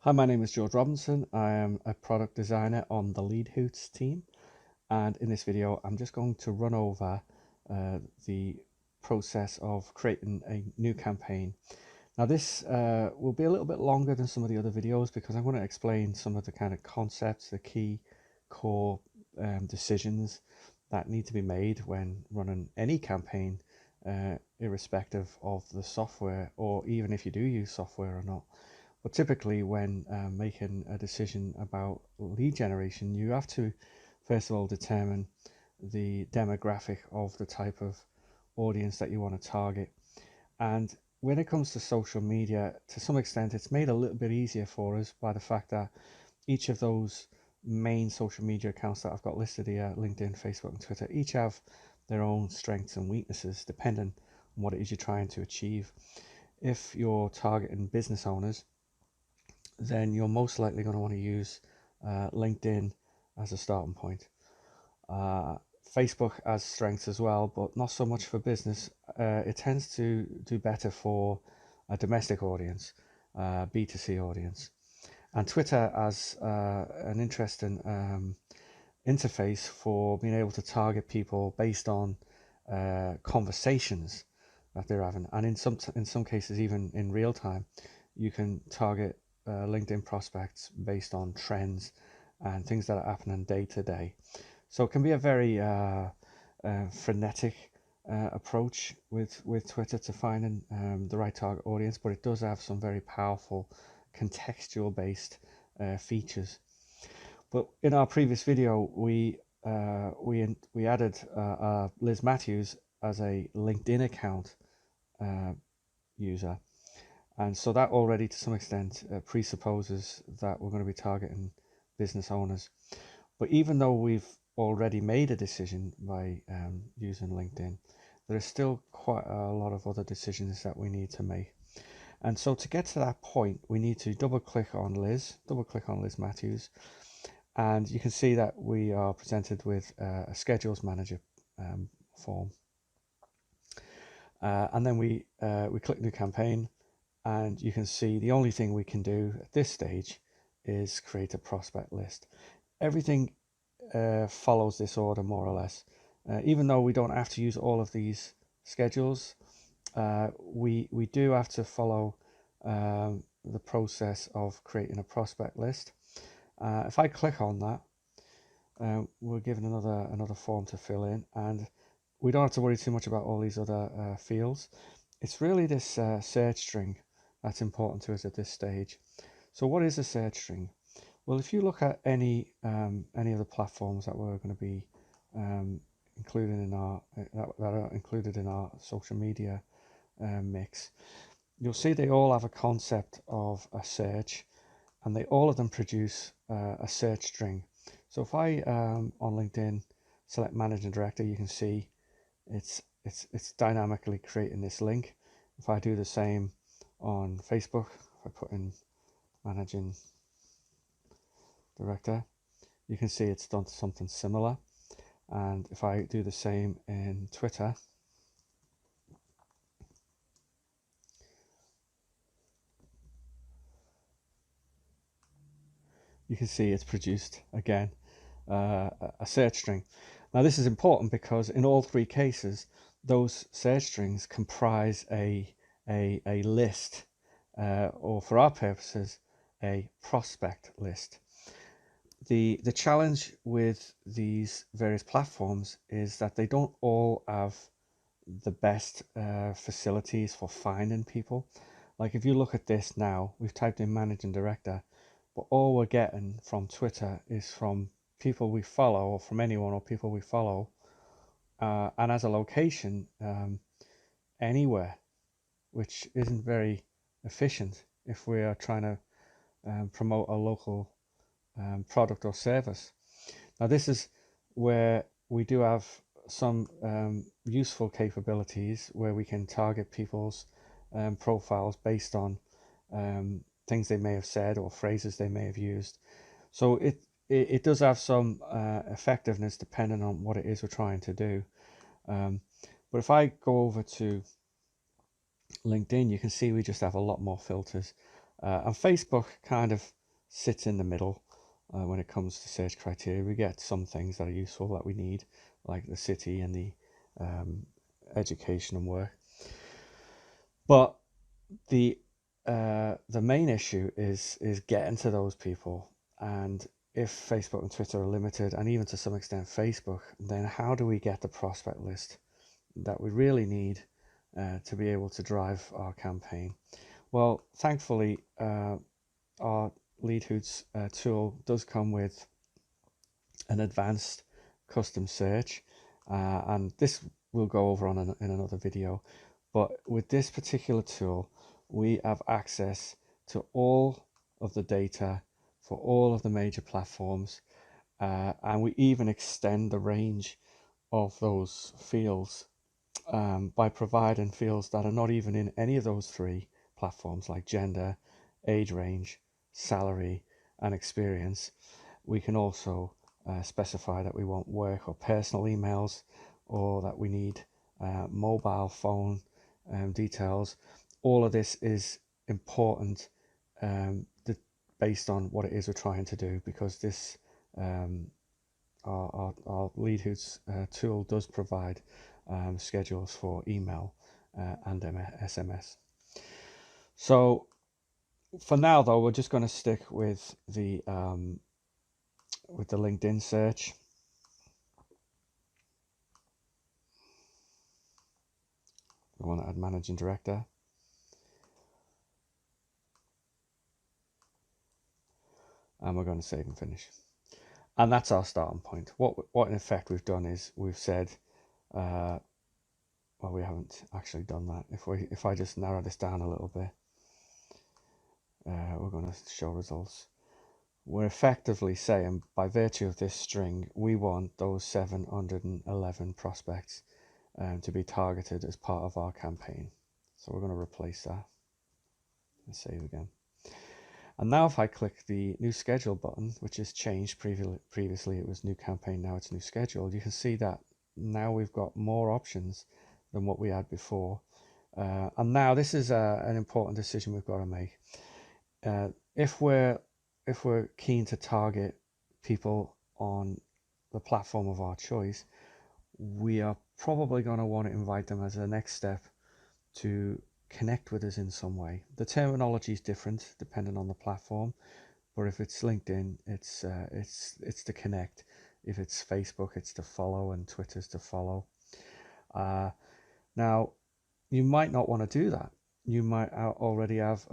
Hi, my name is George Robinson. I am a product designer on the LeadHoots team, and in this video I'm just going to run over the process of creating a new campaign. Now this will be a little bit longer than some of the other videos because I'm going to explain some of the kind of concepts, the key core decisions that need to be made when running any campaign, irrespective of the software, or even if you do use software or not. But typically when making a decision about lead generation, you have to first of all determine the demographic of the type of audience that you want to target. And when it comes to social media, to some extent, it's made a little bit easier for us by the fact that each of those main social media accounts that I've got listed here, LinkedIn, Facebook, and Twitter, each have their own strengths and weaknesses depending on what it is you're trying to achieve. If you're targeting business owners, then you're most likely going to want to use LinkedIn as a starting point. Facebook has strengths as well, but not so much for business. It tends to do better for a domestic audience, B2C audience. And Twitter has an interesting interface for being able to target people based on conversations that they're having, and in some cases even in real time, you can target LinkedIn prospects based on trends and things that are happening day to day. So it can be a very frenetic approach with Twitter to finding the right target audience, but it does have some very powerful contextual based features. But in our previous video, we added Liz Matthews as a LinkedIn account uh, user, and so that already to some extent presupposes that we're going to be targeting business owners. But even though we've already made a decision by using LinkedIn, there is still quite a lot of other decisions that we need to make. And so to get to that point, we need to double click on Liz Matthews, and you can see that we are presented with a schedules manager form. And then we click new campaign, and you can see the only thing we can do at this stage is create a prospect list. Everything follows this order more or less. Even though we don't have to use all of these schedules, we do have to follow the process of creating a prospect list. If I click on that, we're given another form to fill in, and we don't have to worry too much about all these other fields. It's really this search string that's important to us at this stage. So what is a search string? Well, if you look at any of the platforms that we're going to be included in our that are included in our social media mix, you'll see they all have a concept of a search, and all of them produce a search string. So if I on LinkedIn select Managing Director, you can see it's dynamically creating this link. If I do the same on Facebook, if I put in Managing Director, you can see it's done something similar. And if I do the same in Twitter, you can see it's produced again a search string. Now this is important because in all three cases, those search strings comprise a list, or for our purposes, a prospect list. The challenge with these various platforms is that they don't all have the best facilities for finding people. Like if you look at this now, we've typed in Managing Director, but all we're getting from Twitter is from people we follow, or from anyone or people we follow, and as a location, anywhere, which isn't very efficient if we are trying to promote a local product or service. Now this is where we do have some useful capabilities where we can target people's profiles based on things they may have said or phrases they may have used. So it does have some effectiveness depending on what it is we're trying to do. But if I go over to LinkedIn, you can see we just have a lot more filters. And Facebook kind of sits in the middle when it comes to search criteria. We get some things that are useful that we need, like the city and the education and work. But the main issue is getting to those people. And if Facebook and Twitter are limited, and even to some extent Facebook, then how do we get the prospect list that we really need to be able to drive our campaign? Well, thankfully, our Leadhoots tool does come with an advanced custom search, and this we'll go over on in another video. But with this particular tool, we have access to all of the data for all of the major platforms, and we even extend the range of those fields by providing fields that are not even in any of those three platforms, like gender, age range, salary, and experience. We can also specify that we want work or personal emails, or that we need mobile phone details. All of this is important based on what it is we're trying to do, because this our Leadhoots tool does provide schedules for email and SMS. So for now, though, we're just going to stick with the LinkedIn search. We want to add managing director. And we're going to save and finish. And that's our starting point. What in effect we've done is we've said, well, we haven't actually done that. If I just narrow this down a little bit, we're going to show results. We're effectively saying, by virtue of this string, we want those 711 prospects to be targeted as part of our campaign. So we're going to replace that and save again. And now if I click the new schedule button, which has changed, previously it was new campaign, now it's new schedule, you can see that now we've got more options than what we had before. And now this is an important decision we've got to make. If we're keen to target people on the platform of our choice, we are probably going to want to invite them as a next step to connect with us in some way. The terminology is different depending on the platform, but if it's LinkedIn, it's to connect. If it's Facebook, it's to follow, and Twitter's to follow. Now, you might not want to do that. You might already have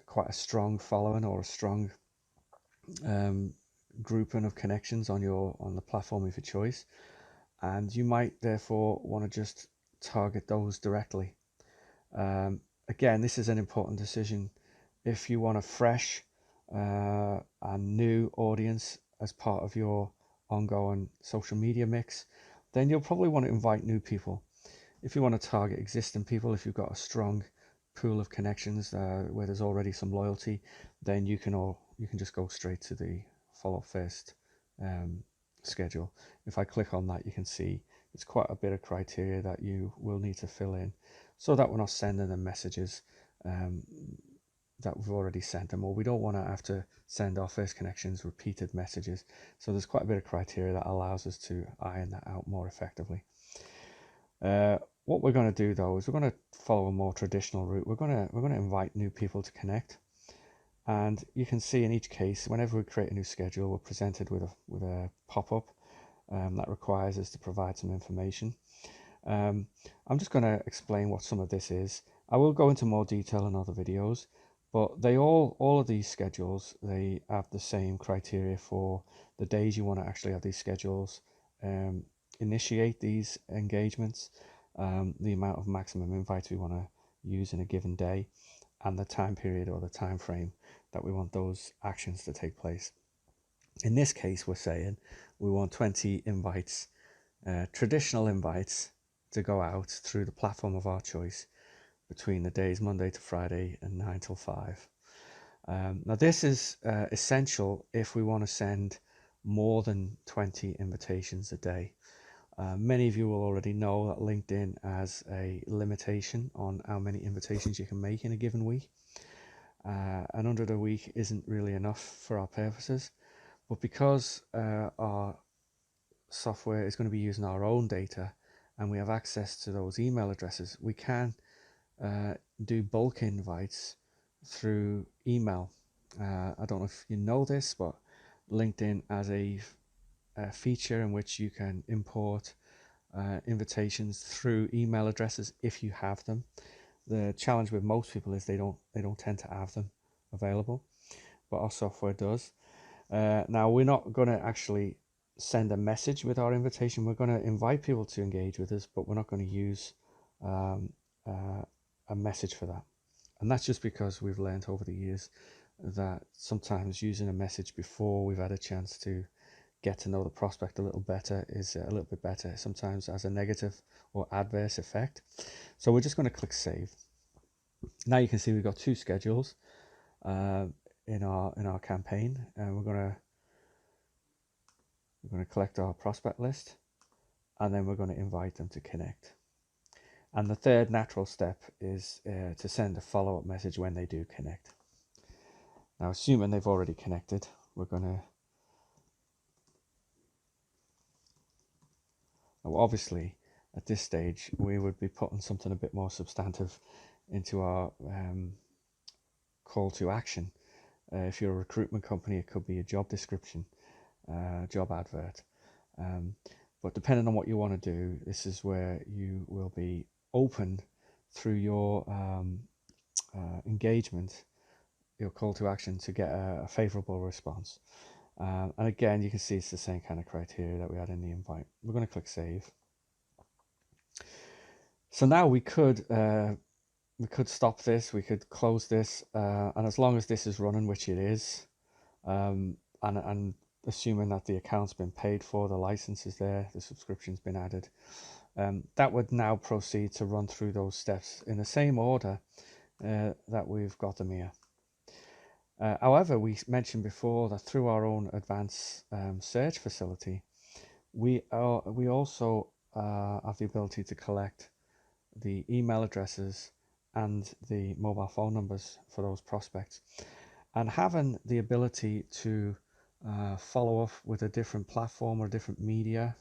quite a strong following or a strong grouping of connections on the platform of your choice, and you might therefore want to just target those directly. Again, this is an important decision. If you want a fresh and new audience as part of your ongoing social media mix, then you'll probably want to invite new people. If you want to target existing people, if you've got a strong pool of connections where there's already some loyalty, then you can just go straight to the follow first schedule. If I click on that, you can see it's quite a bit of criteria that you will need to fill in, so that we're not sending them messages that we've already sent them, or we don't want to have to send our first connections repeated messages. So there's quite a bit of criteria that allows us to iron that out more effectively. What we're going to do, though, is we're going to follow a more traditional route. We're going to invite new people to connect, and you can see in each case, whenever we create a new schedule, we're presented with a pop-up that requires us to provide some information. I'm just going to explain what some of this is. I will go into more detail in other videos, but all of these schedules, they have the same criteria for the days you want to actually have these schedules initiate these engagements, the amount of maximum invites we want to use in a given day, and the time period or the time frame that we want those actions to take place. In this case, we're saying we want 20 invites, traditional invites, to go out through the platform of our choice between the days Monday to Friday and 9 till 5. Now this is essential if we want to send more than 20 invitations a day. Many of you will already know that LinkedIn has a limitation on how many invitations you can make in a given week. and 100 a week isn't really enough for our purposes. But because our software is going to be using our own data and we have access to those email addresses, we can do bulk invites through email. I don't know if you know this, but LinkedIn has a feature in which you can import invitations through email addresses if you have them. The challenge with most people is they don't tend to have them available, but our software does. Now we're not going to actually send a message with our invitation. We're going to invite people to engage with us, but we're not going to use a message for that. And that's just because we've learned over the years that sometimes using a message before we've had a chance to get to know the prospect a little better is a little bit better. Sometimes has a negative or adverse effect. So we're just going to click save. Now you can see we've got two schedules in our campaign, and we're going to collect our prospect list, and then we're going to invite them to connect. And the third natural step is to send a follow-up message when they do connect. Now, assuming they've already connected, we're going to obviously at this stage we would be putting something a bit more substantive into our call to action. If you're a recruitment company, it could be a job description, job advert. But depending on what you want to do, this is where you will be open through your engagement, your call to action, to get a favorable response. And again, you can see it's the same kind of criteria that we had in the invite. We're going to click save. So now we could stop this, we could close this, and as long as this is running, which it is, and assuming that the account's been paid for, the license is there, the subscription's been added, that would now proceed to run through those steps in the same order that we've got them here. However, we mentioned before that through our own advanced search facility, we also have the ability to collect the email addresses and the mobile phone numbers for those prospects. And having the ability to follow up with a different platform or different media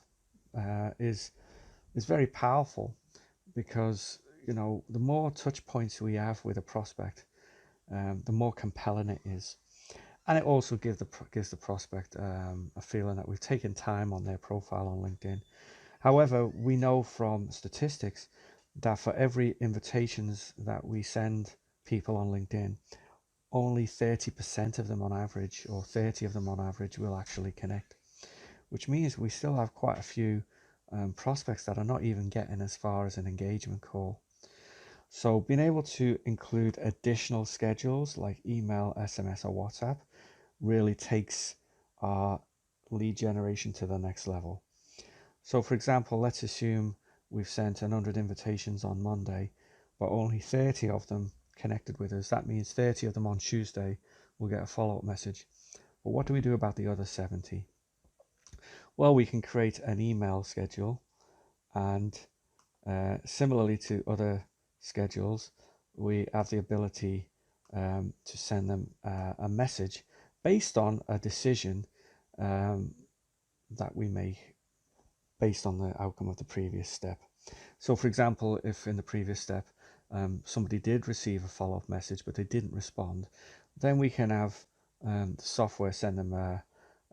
is very powerful, because the more touch points we have with a prospect, the more compelling it is. And it also gives the prospect a feeling that we've taken time on their profile on LinkedIn. However, we know from statistics that for every invitations that we send people on LinkedIn, only 30% of them on average, or 30 of them on average, will actually connect, which means we still have quite a few prospects that are not even getting as far as an engagement call. So being able to include additional schedules like email, SMS, or WhatsApp really takes our lead generation to the next level. So for example, let's assume we've sent 100 invitations on Monday, but only 30 of them connected with us. That means 30 of them on Tuesday will get a follow-up message. But what do we do about the other 70? Well, we can create an email schedule, and similarly to other schedules, we have the ability to send them a message based on a decision that we make based on the outcome of the previous step. So for example, if in the previous step somebody did receive a follow-up message but they didn't respond, then we can have the software send them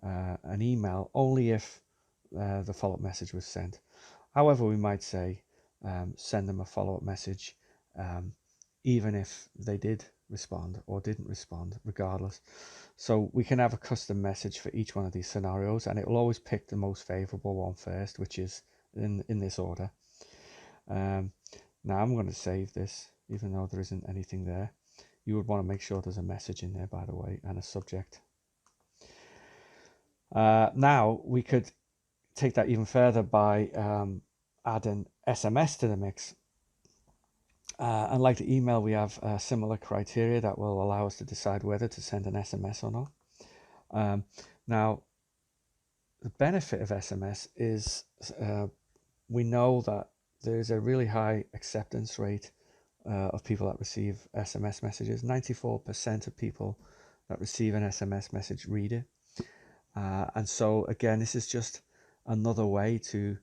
an email only if the follow-up message was sent. However, we might say send them a follow-up message even if they did respond or didn't respond, regardless. So we can have a custom message for each one of these scenarios, and it will always pick the most favorable one first, which is in this order. Now I'm going to save this, even though there isn't anything there. You would want to make sure there's a message in there, by the way, and a subject. Now we could take that even further by adding SMS to the mix. And like the email, we have similar criteria that will allow us to decide whether to send an SMS or not. Now, the benefit of SMS is we know that there's a really high acceptance rate of people that receive SMS messages. 94% of people that receive an SMS message read it. And so again, this is just another way to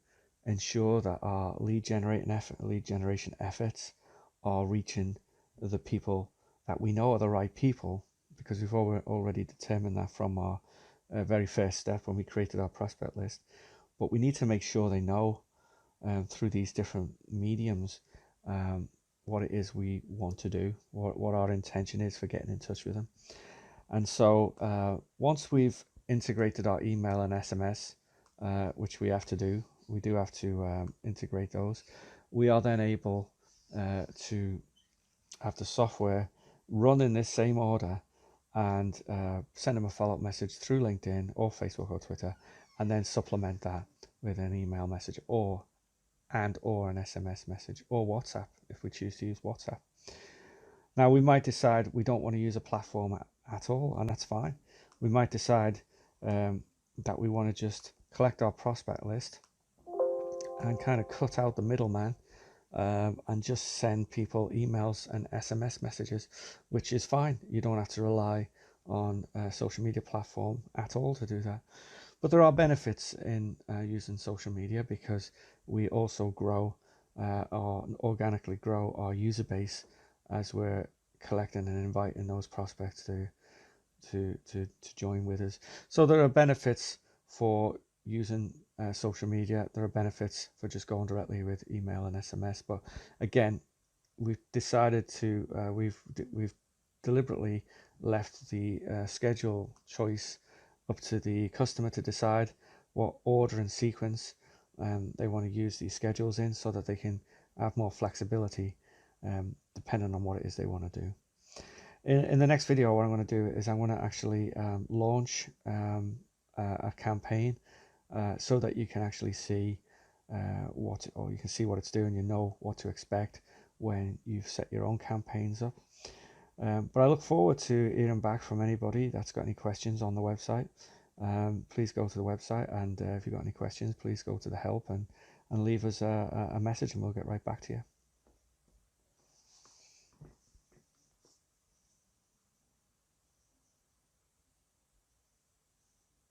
ensure that our lead generation efforts are reaching the people that we know are the right people, because we've already determined that from our very first step when we created our prospect list. But we need to make sure they know through these different mediums what it is we want to do, what our intention is for getting in touch with them. And so once we've integrated our email and SMS, which we have to do, we do have to integrate those, we are then able to have the software run in this same order and send them a follow-up message through LinkedIn or Facebook or Twitter, and then supplement that with an email message or an SMS message, or WhatsApp if we choose to use WhatsApp. Now we might decide we don't want to use a platform at all, and that's fine. We might decide that we want to just collect our prospect list and kind of cut out the middleman and just send people emails and SMS messages, which is fine. You don't have to rely on a social media platform at all to do that. But there are benefits in using social media, because we also organically grow our user base as we're collecting and inviting those prospects to join with us. So there are benefits for using social media. There are benefits for just going directly with email and SMS. But again, we've decided to we've deliberately left the schedule choice up to the customer to decide what order and sequence they want to use these schedules in, so that they can have more flexibility depending on what it is they want to do. In the next video, what I'm going to do is I'm going to actually launch a campaign so that you can actually see you can see what it's doing. You know what to expect when you've set your own campaigns up. But I look forward to hearing back from anybody that's got any questions on the website. Please go to the website, and if you've got any questions, please go to the help and leave us a message, and we'll get right back to you.